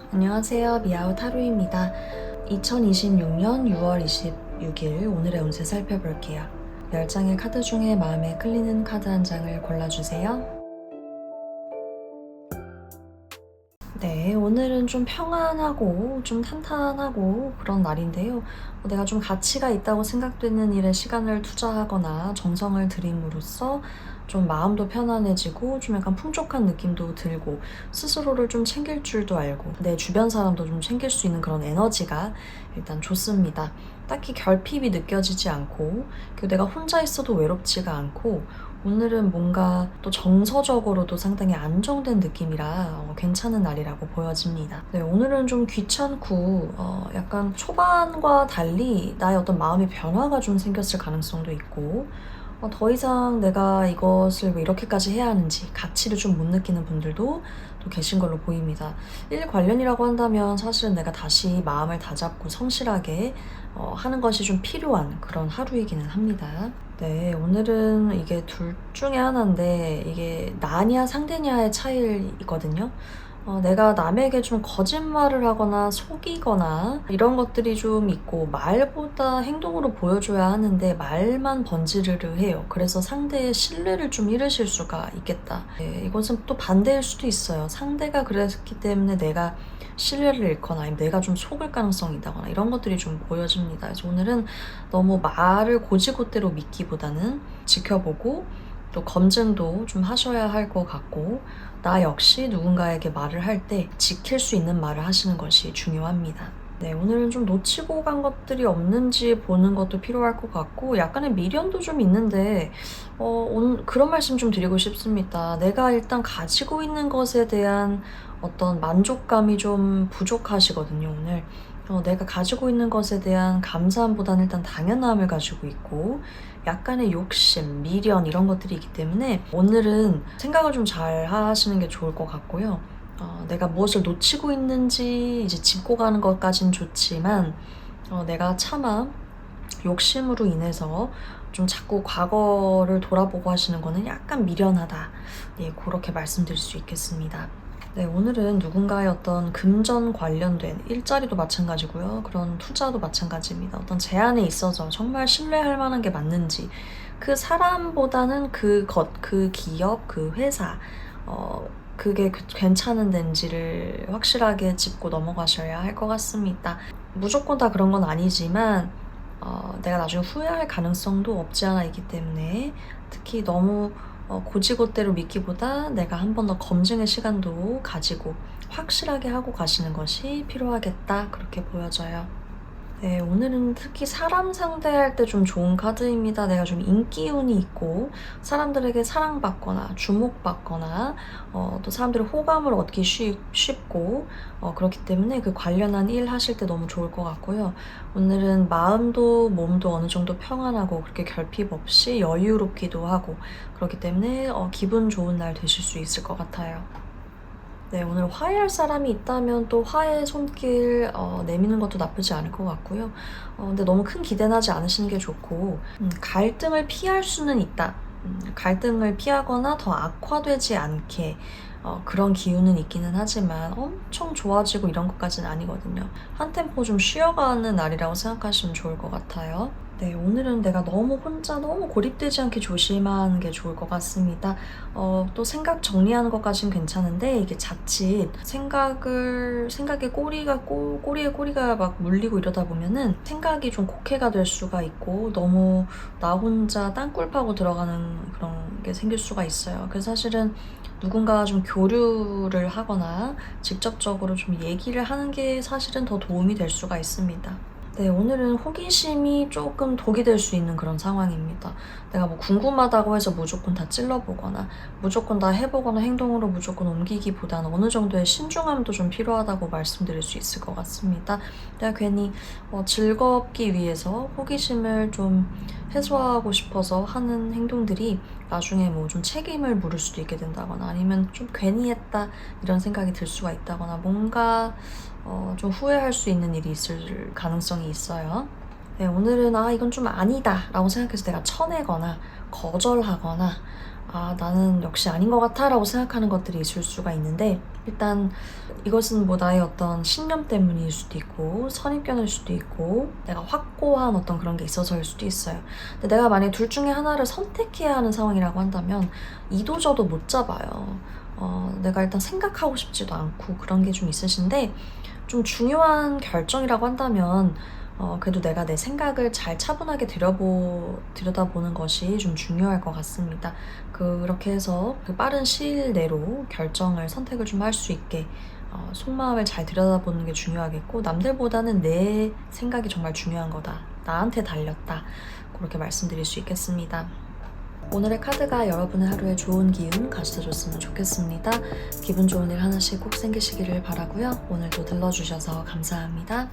안녕하세요. 미아우 타로입니다. 2026년 6월 26일 오늘의 운세 살펴볼게요. 10장의 카드 중에 마음에 끌리는 카드 한 장을 골라주세요. 네, 오늘은 좀 평안하고 좀 탄탄하고 그런 날인데요. 내가 좀 가치가 있다고 생각되는 일에 시간을 투자하거나 정성을 들임으로써 좀 마음도 편안해지고 좀 약간 풍족한 느낌도 들고 스스로를 좀 챙길 줄도 알고 내 주변 사람도 좀 챙길 수 있는 그런 에너지가 일단 좋습니다. 딱히 결핍이 느껴지지 않고 그리고 내가 혼자 있어도 외롭지가 않고 오늘은 뭔가 또 정서적으로도 상당히 안정된 느낌이라 괜찮은 날이라고 보여집니다. 네, 오늘은 좀 귀찮고 약간 초반과 달리 나의 어떤 마음의 변화가 좀 생겼을 가능성도 있고 더 이상 내가 이것을 왜 이렇게까지 해야 하는지 가치를 좀 못 느끼는 분들도 또 계신 걸로 보입니다. 일 관련이라고 한다면 사실은 내가 다시 마음을 다잡고 성실하게 하는 것이 좀 필요한 그런 하루이기는 합니다. 네, 오늘은 이게 둘 중에 하나인데 이게 나냐 상대냐의 차이거든요. 내가 남에게 좀 거짓말을 하거나 속이거나 이런 것들이 좀 있고 말보다 행동으로 보여줘야 하는데 말만 번지르르 해요. 그래서 상대의 신뢰를 좀 잃으실 수가 있겠다. 네, 이것은 또 반대일 수도 있어요. 상대가 그랬기 때문에 내가 신뢰를 잃거나 아니면 내가 좀 속을 가능성이 있다거나 이런 것들이 좀 보여집니다. 그래서 오늘은 너무 말을 고지고대로 믿기보다는 지켜보고 또 검증도 좀 하셔야 할 것 같고 나 역시 누군가에게 말을 할 때 지킬 수 있는 말을 하시는 것이 중요합니다. 네, 오늘은 좀 놓치고 간 것들이 없는지 보는 것도 필요할 것 같고 약간의 미련도 좀 있는데 그런 말씀 좀 드리고 싶습니다. 내가 일단 가지고 있는 것에 대한 어떤 만족감이 좀 부족하시거든요, 오늘. 내가 가지고 있는 것에 대한 감사함보다는 일단 당연함을 가지고 있고 약간의 욕심, 미련 이런 것들이 있기 때문에 오늘은 생각을 좀 잘 하시는 게 좋을 것 같고요. 내가 무엇을 놓치고 있는지 이제 짚고 가는 것까진 좋지만 내가 차마 욕심으로 인해서 좀 자꾸 과거를 돌아보고 하시는 거는 약간 미련하다. 예, 그렇게 말씀드릴 수 있겠습니다. 네, 오늘은 누군가의 어떤 금전 관련된 일자리도 마찬가지고요. 그런 투자도 마찬가지입니다. 어떤 제안에 있어서 정말 신뢰할 만한 게 맞는지 그 사람보다는 그 기업, 그 회사 그게 괜찮은 데인지를 확실하게 짚고 넘어가셔야 할 것 같습니다. 무조건 다 그런 건 아니지만 내가 나중에 후회할 가능성도 없지 않아 있기 때문에 특히 너무 고지고대로 믿기보다 내가 한 번 더 검증의 시간도 가지고 확실하게 하고 가시는 것이 필요하겠다 그렇게 보여져요. 네, 오늘은 특히 사람 상대할 때 좀 좋은 카드입니다. 내가 좀 인기운이 있고 사람들에게 사랑받거나 주목받거나 또 사람들의 호감을 얻기 쉽고 그렇기 때문에 그 관련한 일 하실 때 너무 좋을 것 같고요. 오늘은 마음도 몸도 어느 정도 평안하고 그렇게 결핍 없이 여유롭기도 하고 그렇기 때문에 기분 좋은 날 되실 수 있을 것 같아요. 네, 오늘 화해할 사람이 있다면 또 화해 손길 내미는 것도 나쁘지 않을 것 같고요. 근데 너무 큰 기대는 하지 않으시는 게 좋고 갈등을 피할 수는 있다. 갈등을 피하거나 더 악화되지 않게 그런 기운은 있기는 하지만 엄청 좋아지고 이런 것까지는 아니거든요. 한 템포 좀 쉬어가는 날이라고 생각하시면 좋을 것 같아요. 네, 오늘은 내가 너무 혼자 너무 고립되지 않게 조심하는 게 좋을 것 같습니다. 또 생각 정리하는 것까지는 괜찮은데 이게 자칫 생각에 꼬리에 꼬리가 막 물리고 이러다 보면은 생각이 좀 곡해가 될 수가 있고 너무 나 혼자 땅굴 파고 들어가는 그런 게 생길 수가 있어요. 그래서 사실은 누군가 좀 교류를 하거나 직접적으로 좀 얘기를 하는 게 사실은 더 도움이 될 수가 있습니다. 네, 오늘은 호기심이 조금 독이 될 수 있는 그런 상황입니다. 내가 뭐 궁금하다고 해서 무조건 다 찔러보거나 무조건 다 해보거나 행동으로 무조건 옮기기보다는 어느 정도의 신중함도 좀 필요하다고 말씀드릴 수 있을 것 같습니다. 내가 괜히 즐겁기 위해서 호기심을 좀 해소하고 싶어서 하는 행동들이 나중에 뭐 좀 책임을 물을 수도 있게 된다거나 아니면 좀 괜히 했다 이런 생각이 들 수가 있다거나 뭔가 좀 후회할 수 있는 일이 있을 가능성이 있어요. 네, 오늘은 이건 좀 아니다 라고 생각해서 내가 쳐내거나 거절하거나 나는 역시 아닌 것 같아 라고 생각하는 것들이 있을 수가 있는데 일단 이것은 뭐 나의 어떤 신념 때문일 수도 있고 선입견일 수도 있고 내가 확고한 어떤 그런 게 있어서일 수도 있어요. 근데 내가 만약에 둘 중에 하나를 선택해야 하는 상황이라고 한다면 이도저도 못 잡아요. 내가 일단 생각하고 싶지도 않고 그런 게 좀 있으신데 좀 중요한 결정이라고 한다면 그래도 내가 내 생각을 잘 차분하게 들여다보는 것이 좀 중요할 것 같습니다. 그렇게 해서 그 빠른 시일 내로 선택을 좀 할 수 있게 속마음을 잘 들여다보는 게 중요하겠고 남들보다는 내 생각이 정말 중요한 거다. 나한테 달렸다. 그렇게 말씀드릴 수 있겠습니다. 오늘의 카드가 여러분의 하루에 좋은 기운 가져다 줬으면 좋겠습니다. 기분 좋은 일 하나씩 꼭 생기시기를 바라고요. 오늘도 들러주셔서 감사합니다.